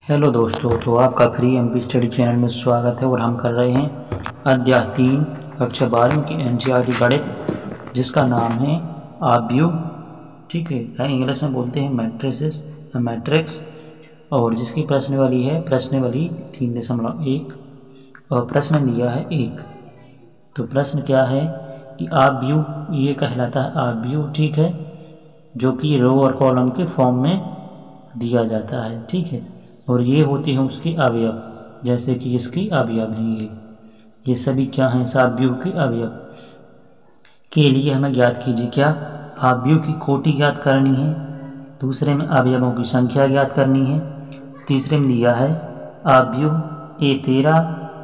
Hello दोस्तों, तो आपका फ्री एमपी स्टडी चैनल में स्वागत है। और हम कर रहे हैं अध्याय 3 कक्षा 12 की एनसीईआरटी गणित, जिसका नाम है आव्यूह। ठीक है, इंग्लिश में बोलते हैं मैट्रिक्स। और जिसकी प्रश्नावली है प्रश्नावली 3.1 और प्रश्न दिया है 1। तो प्रश्न क्या है कि आव्यूह ये कहलाता है आव्यूह, ठीक है, जो कि रो और कॉलम के फॉर्म में दिया जाता है। ठीक है, और ये होती हैं उसकी अवयव, जैसे कि इसकी अवयव हैं ये सभी क्या हैं, इस आव्यूह के अवयव के लिए हमें ज्ञात कीजिए क्या आव्यूह की कोटि ज्ञात करनी है, दूसरे में अवयवों की संख्या ज्ञात करनी है, तीसरे में दिया है आव्यूह A13,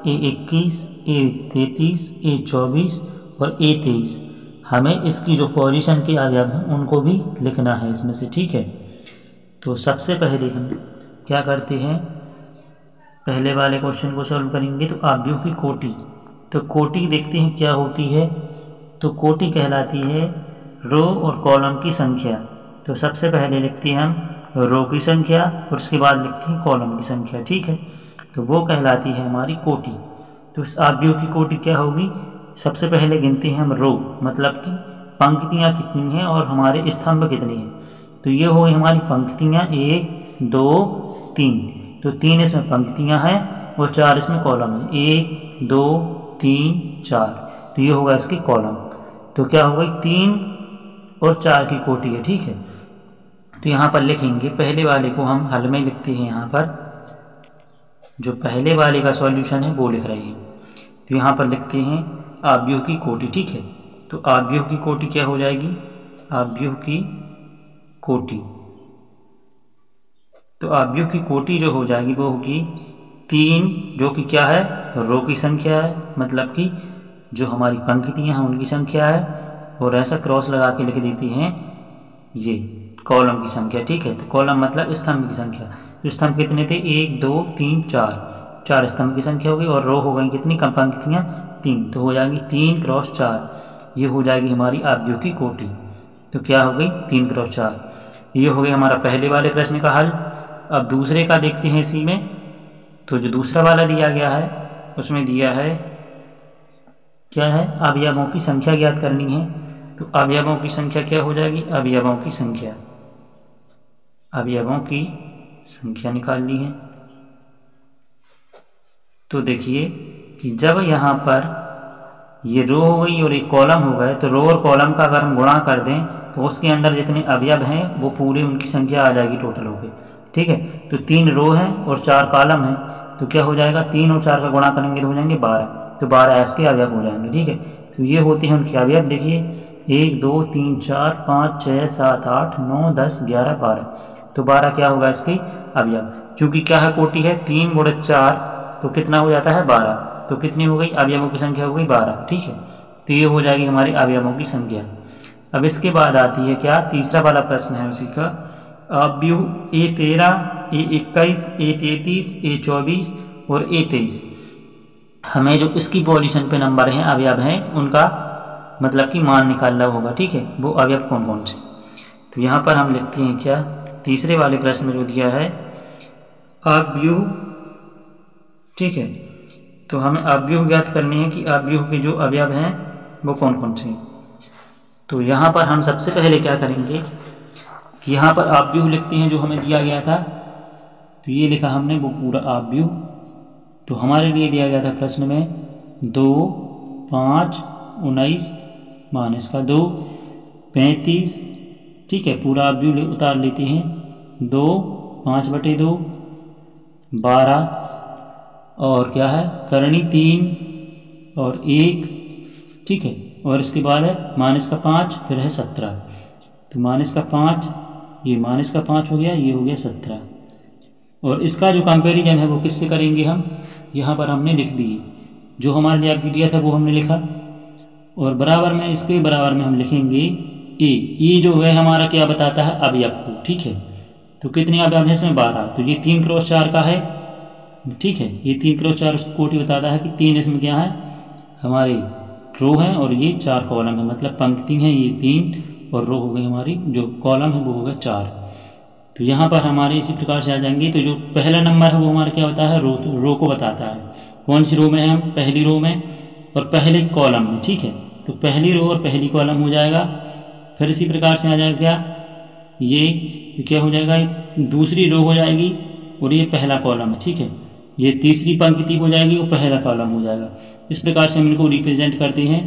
A21, A33, A24 और A23। हमें इसकी जो पोजीशन के अवयव हैं उनको भी लिखना है इसमें से। ठीक है, तो सबसे पहले हम क्या करते हैं, पहले वाले क्वेश्चन को सॉल्व करेंगे। तो आव्यूह की कोटि, तो कोटि देखते हैं क्या होती है। तो कोटि कहलाती है रो और कॉलम की संख्या। तो सबसे पहले लिखते हैं हम रो की संख्या और उसके बाद लिखते हैं कॉलम की संख्या। ठीक है, तो वो कहलाती है हमारी कोटि। तो इस आव्यूह की कोटि क्या होगी, सबसे पहले गिनते हैं हम रो, मतलब कि पंक्तियाँ कितनी हैं और हमारे स्तंभ कितने हैं। तो ये हो गई हमारी पंक्तियाँ 1 2 3। तो 3 इसमें पंक्तियाँ हैं और 4 इसमें कॉलम है, 1 2 3 4। तो ये होगा इसकी कॉलम। तो क्या हो गई 3 और 4 की कोटि है। ठीक है, तो यहाँ पर लिखेंगे पहले वाले को हम हल में लिखते हैं। यहाँ पर जो पहले वाले का सॉल्यूशन है वो लिख रहे हैं। तो यहाँ पर लिखते हैं आव्यूह की कोटि। ठीक है, तो आव्यूह की कोटि क्या हो जाएगी, आव्यूह की कोटि, तो आव्यूह की कोटि जो हो जाएगी वो होगी 3, जो कि क्या है रो की संख्या है, मतलब कि जो हमारी पंक्तियाँ हैं उनकी संख्या है, और ऐसा क्रॉस लगा के लिख देते हैं ये कॉलम की संख्या। ठीक है, तो कॉलम मतलब स्तंभ की संख्या। तो स्तंभ कितने थे, 1 2 3 4, 4 स्तंभ की संख्या होगी, और रो हो गई कितनी कम पंक्तियाँ 3, तो हो जाएगी 3 क्रॉस 4। ये हो जाएगी हमारी आव्यूह की कोटि। तो क्या हो गई 3 क्रॉस 4। ये हो गया हमारा पहले वाले प्रश्न का हल। अब दूसरे का देखते हैं इसी में। तो जो दूसरा वाला दिया गया है उसमें दिया है क्या है, अवयवों की संख्या ज्ञात करनी है। तो अवयवों की संख्या क्या हो जाएगी, अवयवों की संख्या, अवयवों की संख्या निकालनी है। तो देखिए कि जब यहाँ पर ये रो हो गई और एक कॉलम हो गए, तो रो और कॉलम का अगर हम गुणा कर दें तो उसके अंदर जितने अवयव हैं वो पूरी उनकी संख्या आ जाएगी टोटल होकर। ठीक है, तो 3 रो हैं और 4 कॉलम हैं, तो क्या हो जाएगा 3 और 4 का गुणा करेंगे तो हो जाएंगे 12। तो 12 ऐसे के अवयव हो जाएंगे। ठीक है, तो ये होते हैं उनके अवयव। देखिए 1 2 3 4 5 6 7 8 9 10 11 12। तो 12 क्या होगा इसकी अवयव। चूँकि क्या है कोटि है 3 × 4, तो कितना हो जाता है 12। तो कितनी हो गई अवयवों की संख्या हो गई 12। ठीक है, तो ये हो जाएगी हमारी अवयवों की संख्या। अब इसके बाद आती है क्या, तीसरा वाला प्रश्न है उसी का, आव्यूह A13, A21, A33, A24 और A23। हमें जो इसकी पोजीशन पे नंबर हैं अवयव हैं उनका मतलब कि मान निकालना होगा। ठीक है, वो अवयव कौन कौन से। तो यहाँ पर हम लिखते हैं क्या, तीसरे वाले प्रश्न में जो दिया है आव्यूह। ठीक है, तो हमें आव्यूह ज्ञात करनी है कि आव्यूह के जो अवयव हैं वो कौन कौन से हैं। तो यहाँ पर हम सबसे पहले क्या करेंगे कि यहाँ पर आव्यूह लिखते हैं जो हमें दिया गया था। तो ये लिखा हमने वो पूरा आव्यूह। तो हमारे लिए दिया गया था प्रश्न में 2 5 19 मान इसका 2 35। ठीक है, पूरा आव्यूह उतार लेते हैं, 2 5/2 12, और क्या है करणी 3 और 1। ठीक है, और इसके बाद है -5, फिर है 17। तो -5, ये -5 हो गया, ये हो गया 17। और इसका जो कंपैरिजन है वो किससे करेंगे हम, यहाँ पर हमने लिख दिए, जो हमारे लिए आपको दिया था वो हमने लिखा, और बराबर में इसके बराबर में हम लिखेंगे ये जो है हमारा क्या बताता है अवयव को। ठीक है, तो कितने अवयव है इसमें 12। तो ये 3 × 4 का है। ठीक है, ये 3 × 4 कोटि बताता है कि 3 इसमें क्या है हमारी रो है और ये 4 कॉलम है, मतलब पंक्ति है ये 3 और रो हो गई हमारी, जो कॉलम है वो होगा 4। तो यहाँ पर हमारे इसी प्रकार से आ जाएंगे। तो जो पहला नंबर है वो हमारा क्या होता है, रो को बताता है। कौन सी रो में है हम, पहली रो में और पहले कॉलम में, ठीक है। तो पहली रो और पहली कॉलम हो जाएगा। फिर इसी प्रकार से आ जाएगा क्या, ये क्या हो जाएगा, दूसरी रो हो जाएगी और ये पहला कॉलम है, ठीक है। ये तीसरी पंक्ति हो जाएगी, वो पहला कॉलम हो जाएगा। इस प्रकार से हम इनको रिप्रेजेंट करते हैं।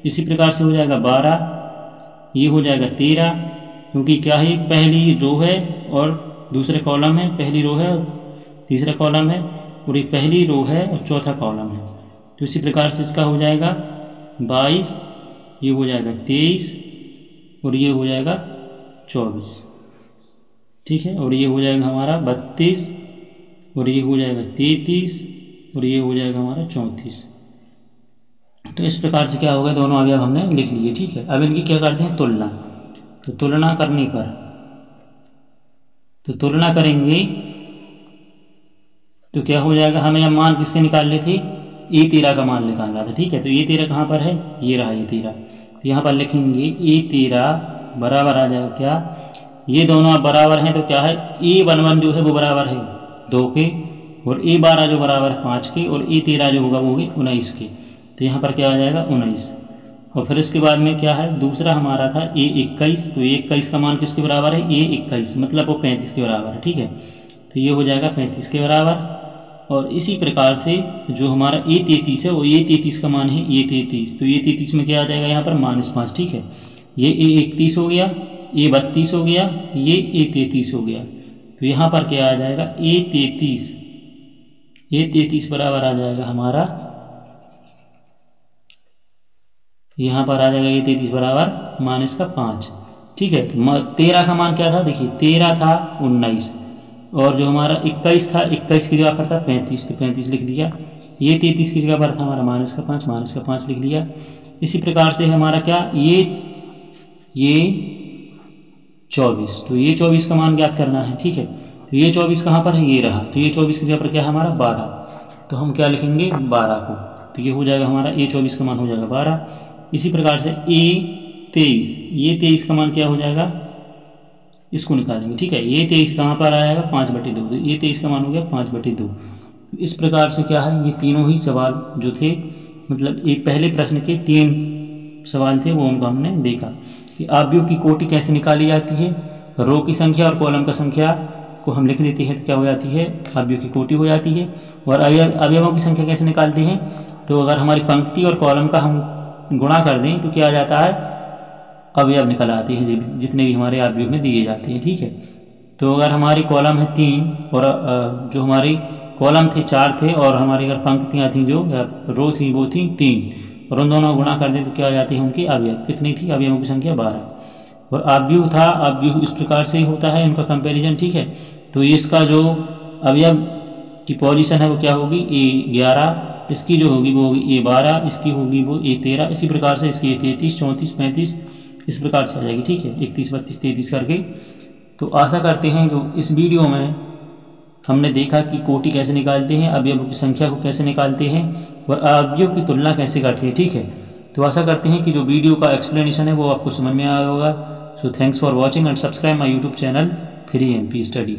इसी प्रकार से हो जाएगा 12, ये हो जाएगा 13, क्योंकि क्या है, पहली रो है और दूसरे कॉलम है, पहली रो है और तीसरा कॉलम है, और ये पहली रो है और चौथा कॉलम है। तो इसी प्रकार से इसका हो जाएगा 22, ये हो जाएगा 23 और ये हो जाएगा 24, ठीक है। और ये हो जाएगा हमारा 32 और ये हो जाएगा 33 और ये हो जाएगा हमारा 34। तो इस प्रकार से क्या होगा, दोनों अवयव हमने लिख लिए, ठीक है। अब इनकी क्या करते हैं, तुलना। तो तुलना करने पर, तो तुलना करेंगे तो क्या हो जाएगा, हमें अब मान किसके निकालने थे, A13 का मान निकालना था, ठीक है। तो A13 कहाँ पर है, ये रहा A13। तो यहाँ पर लिखेंगे A13 बराबर आ जाएगा क्या, ये दोनों अब बराबर हैं तो क्या है, A11 जो है वो बराबर है 2 के, और A12 जो बराबर है 5 के, और A13 जो होगा वो होगी 19 के। तो यहाँ पर क्या आ जाएगा 19। और फिर इसके बाद में क्या है, दूसरा हमारा था A21। तो A21 का मान किसके बराबर है, A21 मतलब वो 35 के बराबर है, ठीक है। तो ये हो जाएगा 35 के बराबर। और इसी प्रकार से जो हमारा A33 है, वो A33 का मान है A33। तो A33 में क्या आ जाएगा यहाँ पर -5, ठीक है। ये A31 हो गया, A32 हो गया, ये A33 हो गया। तो यहाँ पर क्या आ जाएगा, A33 बराबर आ जाएगा हमारा, यहाँ पर आ जाएगा A33 बराबर -5, ठीक है। तो 13 का मान क्या था, देखिए 13 था 19, और जो हमारा 21 था, 21 की जगह पर था 35, तो 35 लिख दिया। ये 33 की जगह पर था हमारा -5 लिख दिया। इसी प्रकार से हमारा क्या, ये 24। तो ये 24 का मान ज्ञात करना है, ठीक है। तो ये 24 कहाँ पर है, ये रहा। तो ये 24 की जगह पर क्या है हमारा 12, तो हम क्या लिखेंगे 12 को। तो ये हो जाएगा हमारा A24 का मान हो जाएगा 12। इसी प्रकार से A23, ये 23 का मान क्या हो जाएगा, इसको निकालेंगे, ठीक है। ये 23 कहाँ पर आएगा, 5/2। तो ये 23 का मान हो गया 5/2। इस प्रकार से क्या है, ये तीनों ही सवाल जो थे, मतलब एक पहले प्रश्न के 3 सवाल थे, वो उनको हमने देखा कि अवयव की कोटि कैसे निकाली जाती है। रो की संख्या और कॉलम का संख्या को हम लिख देते हैं तो क्या हो जाती है, अवयव की कोटि हो जाती है। और अवयवों की संख्या कैसे निकालते हैं, तो अगर हमारी पंक्ति और कॉलम का हम गुणा कर दें तो क्या आ जाता है, अवयव निकल आते हैं जितने भी हमारे अवयव में दिए जाते हैं, ठीक है। तो अगर हमारी कॉलम है 3 और जो हमारी कॉलम थे 4 थे, और हमारी अगर पंक्तियाँ थी जो रो थी वो थी 3, और उन दोनों गुणा कर दें तो क्या आ जाती है उनकी अवयव, कितनी थी, अवयवों की संख्या 12। और अवयव था, अवयव इस प्रकार से होता है उनका कंपैरिजन, ठीक है। तो इसका जो अवयव की पोजीशन है वो क्या होगी, A11, इसकी जो होगी वो होगी A12, इसकी होगी वो A13, इसी प्रकार से इसकी A33, 34, 35 इस प्रकार से आ जाएगी, ठीक है, 31, 32, 33 करके। तो आशा करते हैं जो इस वीडियो में हमने देखा कि कोटि कैसे निकालते हैं, अवयवों की संख्या को कैसे निकालते हैं और अवयव की तुलना कैसे करते हैं, ठीक है। तो आशा करते हैं कि जो वीडियो का एक्सप्लेनेशन है वो आपको समझ में आया होगा। So thanks for watching and subscribe my YouTube channel free MP study.